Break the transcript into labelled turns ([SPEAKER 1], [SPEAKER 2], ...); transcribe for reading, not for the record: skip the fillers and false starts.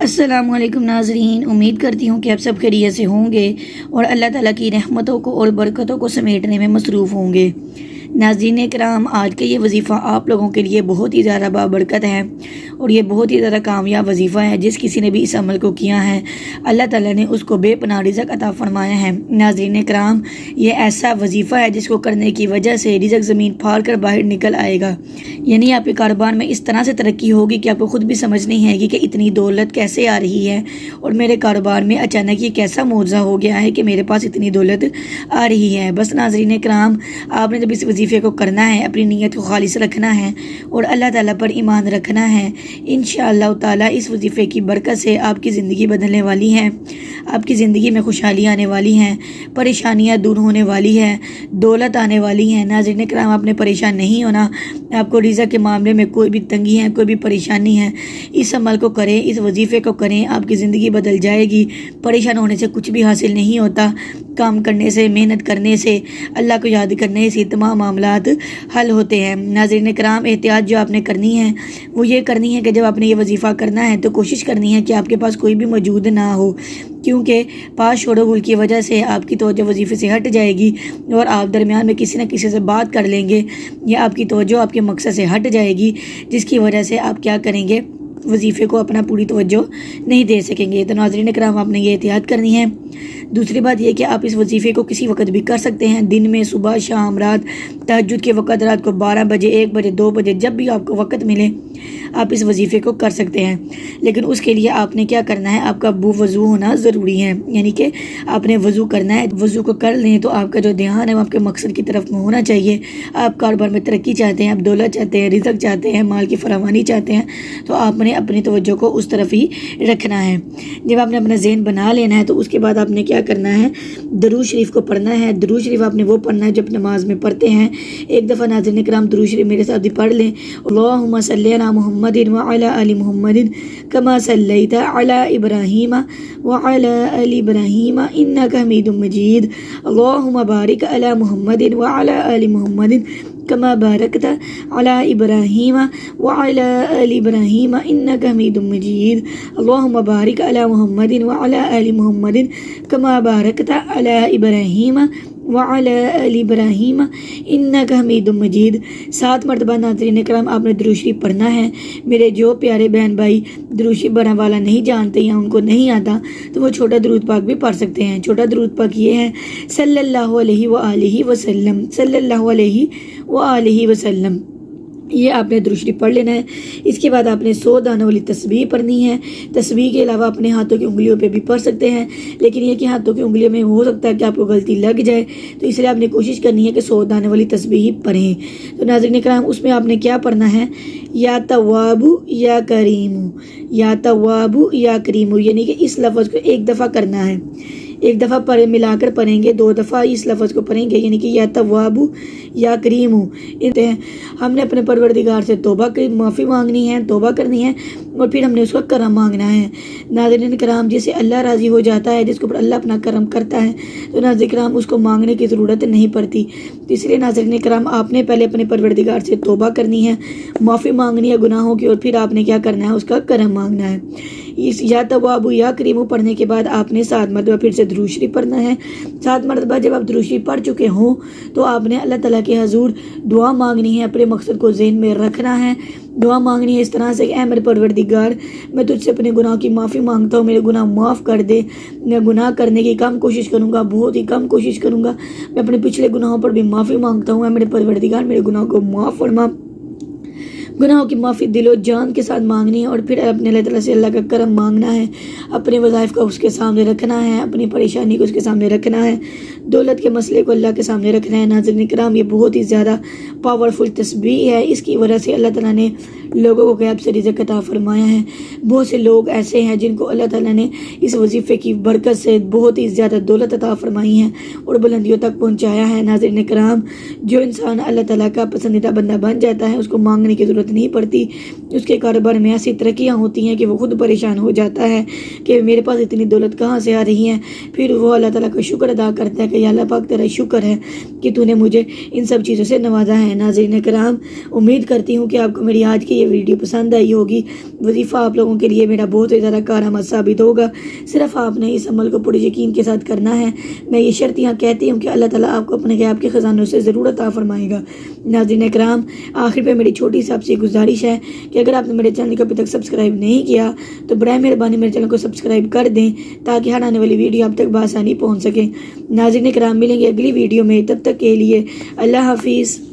[SPEAKER 1] السلام علیکم ناظرین، امید کرتی ہوں کہ آپ سب خیریت سے ہوں گے اور اللہ تعالیٰ کی رحمتوں کو اور برکتوں کو سمیٹنے میں مصروف ہوں گے۔ ناظرین کرام، آج کا یہ وظیفہ آپ لوگوں کے لیے بہت ہی زیادہ بابرکت ہے اور یہ بہت ہی زیادہ کامیاب وظیفہ ہے۔ جس کسی نے بھی اس عمل کو کیا ہے، اللہ تعالیٰ نے اس کو بے پناہ رزق عطا فرمایا ہے۔ ناظرین کرام، یہ ایسا وظیفہ ہے جس کو کرنے کی وجہ سے رزق زمین پھاڑ کر باہر نکل آئے گا، یعنی آپ کے کاروبار میں اس طرح سے ترقی ہوگی کہ آپ کو خود بھی سمجھ نہیں ہے کہ اتنی دولت کیسے آ رہی ہے اور میرے کاروبار میں اچانک یہ کیسا معجزہ ہو گیا ہے کہ میرے پاس اتنی دولت آ رہی ہے۔ بس ناظرین کرام، آپ نے جب اس وظیفے کو کرنا ہے، اپنی نیت کو خالص رکھنا ہے اور اللہ تعالیٰ پر ایمان رکھنا ہے، انشاءاللہ تعالیٰ اس وظیفے کی برکت سے آپ کی زندگی بدلنے والی ہے، آپ کی زندگی میں خوشحالی آنے والی ہیں، پریشانیاں دور ہونے والی ہیں، دولت آنے والی ہیں۔ ناظرین کرام، آپ نے پریشان نہیں ہونا۔ آپ کو رزق کے معاملے میں کوئی بھی تنگی ہے، کوئی بھی پریشانی ہے، اس عمل کو کریں، اس وظیفے کو کریں، آپ کی زندگی بدل جائے گی۔ پریشان ہونے سے کچھ بھی حاصل نہیں ہوتا، کام کرنے سے، محنت کرنے سے، اللہ کو یاد کرنے سے تمام معاملات حل ہوتے ہیں۔ ناظرین کرام، احتیاط جو آپ نے کرنی ہے وہ یہ کرنی ہے کہ جب آپ نے یہ وظیفہ کرنا ہے تو کوشش کرنی ہے کہ آپ کے پاس کوئی بھی موجود نہ ہو، کیونکہ پاس چھوڑو گل کی وجہ سے آپ کی توجہ وظیفے سے ہٹ جائے گی اور آپ درمیان میں کسی نہ کسی سے بات کر لیں گے یا آپ کی توجہ آپ کے مقصد سے ہٹ جائے گی، جس کی وجہ سے آپ کیا کریں گے، وظیفے کو اپنا پوری توجہ نہیں دے سکیں گے۔ تو ناظرین کرام، آپ نے یہ احتیاط کرنی ہے۔ دوسری بات یہ کہ آپ اس وظیفے کو کسی وقت بھی کر سکتے ہیں، دن میں، صبح، شام، رات، تہجد کے وقت، رات کو 12 بجے، 1 بجے، 2 بجے، جب بھی آپ کو وقت ملے آپ اس وظیفے کو کر سکتے ہیں۔ لیکن اس کے لیے آپ نے کیا کرنا ہے، آپ کا وضو ہونا ضروری ہے، یعنی کہ آپ نے وضو کرنا ہے۔ وضو کو کر لیں تو آپ کا جو دھیان ہے وہ آپ کے مقصد کی طرف ہونا چاہیے۔ آپ کاروبار میں ترقی چاہتے ہیں، آپ دولت چاہتے ہیں، رزق چاہتے ہیں، مال کی فراوانی چاہتے ہیں، تو آپ نے اپنی توجہ کو اس طرف ہی رکھنا ہے۔ جب آپ نے اپنا ذہن بنا لینا ہے تو اس کے بعد آپ نے کیا کرنا ہے، درود شریف کو پڑھنا ہے۔ درود شریف آپ نے وہ پڑھنا ہے جب نماز میں پڑھتے ہیں۔ ایک دفعہ ناظرین کرام درود شریف میرے ساتھ بھی پڑھ لیں۔ اللہم صلی علی محمد وعلی آل محمد کما صلیت علی ابراہیم وعلی آل ابراہیم انک حمید مجید۔ اللہم بارک علی محمد وعلی آل محمد کما بارکت علی ابراہیم وعلی آل ابراہیم انک حمید مجید۔ اللہم بارک علی محمد وعلی آل محمد کما بارکت علی ابراہیم وعلی آل ابراہیم انک حمید مجید۔ 7 مرتبہ ناظرین کرام آپ نے درود شریف پڑھنا ہے۔ میرے جو پیارے بہن بھائی درود شریف پڑھنے والا نہیں جانتے یا ان کو نہیں آتا تو وہ چھوٹا درود پاک بھی پڑھ سکتے ہیں۔ چھوٹا درود پاک یہ ہے، صلی اللہ علیہ وآلہ وسلم، صلی اللہ علیہ وآلہ وسلم۔ یہ آپ نے درود شریف پڑھ لینا ہے۔ اس کے بعد آپ نے 100 دانوں والی تسبیح پڑھنی ہے۔ تسبیح کے علاوہ اپنے ہاتھوں کی انگلیوں پہ بھی پڑھ سکتے ہیں، لیکن یہ کہ ہاتھوں کی انگلیوں میں ہو سکتا ہے کہ آپ کو غلطی لگ جائے، تو اس لیے آپ نے کوشش کرنی ہے کہ 100 دانوں والی تسبیح ہی پڑھیں۔ تو ناظرین کرام، اس میں آپ نے کیا پڑھنا ہے، یا تواب یا کریم، یا تواب یا کریم، یعنی کہ اس لفظ کو ایک دفعہ کرنا ہے، ایک دفعہ ملا کر پڑھیں گے، 2 دفعہ اس لفظ کو پڑھیں گے، یعنی کہ یا تواب یا کریم۔ ہم نے اپنے پروردگار سے توبہ کی معافی مانگنی ہے، توبہ کرنی ہے، اور پھر ہم نے اس کا کرم مانگنا ہے۔ ناظرین کرام، جس سے اللہ راضی ہو جاتا ہے، جس کے اوپر اللہ اپنا کرم کرتا ہے، تو ناظرین کرام اس کو مانگنے کی ضرورت نہیں پڑتی۔ تو اس لیے ناظرین کرام، آپ نے پہلے اپنے پروردگار سے توبہ کرنی ہے، معافی مانگنی ہے گناہوں کی، اور پھر آپ نے کیا کرنا ہے، اس کا کرم مانگنا ہے۔ اس یا تواب یا کریم پڑھنے کے بعد آپ نے 7 مرتبہ پھر سے درود شریف پڑھنا ہے۔ 7 مرتبہ جب آپ درود شریف پڑھ چکے ہوں تو آپ نے اللہ تعالیٰ کے حضور دعا مانگنی ہے، اپنے مقصد کو ذہن میں رکھنا ہے۔ دعا مانگنی ہے اس طرح سے کہ اے میرے پروردگار، میں تجھ سے اپنے گناہ کی معافی مانگتا ہوں، میرے گناہ معاف کر دے۔ میں گناہ کرنے کی کم کوشش کروں گا، بہت ہی کم کوشش کروں گا۔ میں اپنے پچھلے گناہوں پر بھی معافی مانگتا ہوں، اے میرے پروردگار میرے گناہوں کو معاف فرما۔ گناہوں کی معافی دل و جان کے ساتھ مانگنی ہے، اور پھر اپنے اللہ تعالیٰ سے اللہ کا کرم مانگنا ہے، اپنے وظائف کو اس کے سامنے رکھنا ہے، اپنی پریشانی کو اس کے سامنے رکھنا ہے، دولت کے مسئلے کو اللہ کے سامنے رکھنا ہے۔ ناظرین کرام، یہ بہت ہی زیادہ پاورفل تسبیح ہے، اس کی وجہ سے اللہ تعالیٰ نے لوگوں کو غیب سے رزق عطا فرمایا ہے۔ بہت سے لوگ ایسے ہیں جن کو اللہ تعالیٰ نے اس وظیفے کی برکت سے بہت ہی زیادہ دولت عطا فرمائی ہے اور بلندیوں تک پہنچایا ہے۔ ناظرین کرام، جو انسان اللہ تعالیٰ کا پسندیدہ بندہ بن جاتا ہے، اس کو مانگنے کی ضرورت ضرورت نہیں پڑتی، اس کے کاروبار میں ایسی ترقیاں ہوتی ہیں کہ وہ خود پریشان ہو جاتا ہے کہ میرے پاس اتنی دولت کہاں سے آ رہی ہے۔ پھر وہ اللہ تعالیٰ کا شکر ادا کرتا ہے کہ یا اللہ پاک تیرا شکر ہے کہ تو نے مجھے ان سب چیزوں سے نوازا ہے۔ ناظرین کرام، امید کرتی ہوں کہ آپ کو میری آج کی یہ ویڈیو پسند آئی ہوگی۔ وظیفہ آپ لوگوں کے لیے میرا بہت ہی زیادہ کارآمد ثابت ہوگا، صرف آپ نے اس عمل کو پورے یقین کے ساتھ کرنا ہے۔ میں یہ شرط یہاں کہتی ہوں کہ اللہ تعالیٰ آپ کو اپنے غیب کے خزانوں سے ضرور عطا فرمائے گا۔ ناظرین کرام، آخر پہ میری چھوٹی سی آپ سے گزارش ہے کہ اگر آپ نے میرے چینل کو ابھی تک سبسکرائب نہیں کیا تو برائے مہربانی میرے چینل کو سبسکرائب کر دیں تاکہ ہر آنے والی ویڈیو آپ تک بآسانی پہنچ سکے۔ ناظرین کرام، ملیں گے اگلی ویڈیو میں، تب تک کے لیے اللہ حافظ۔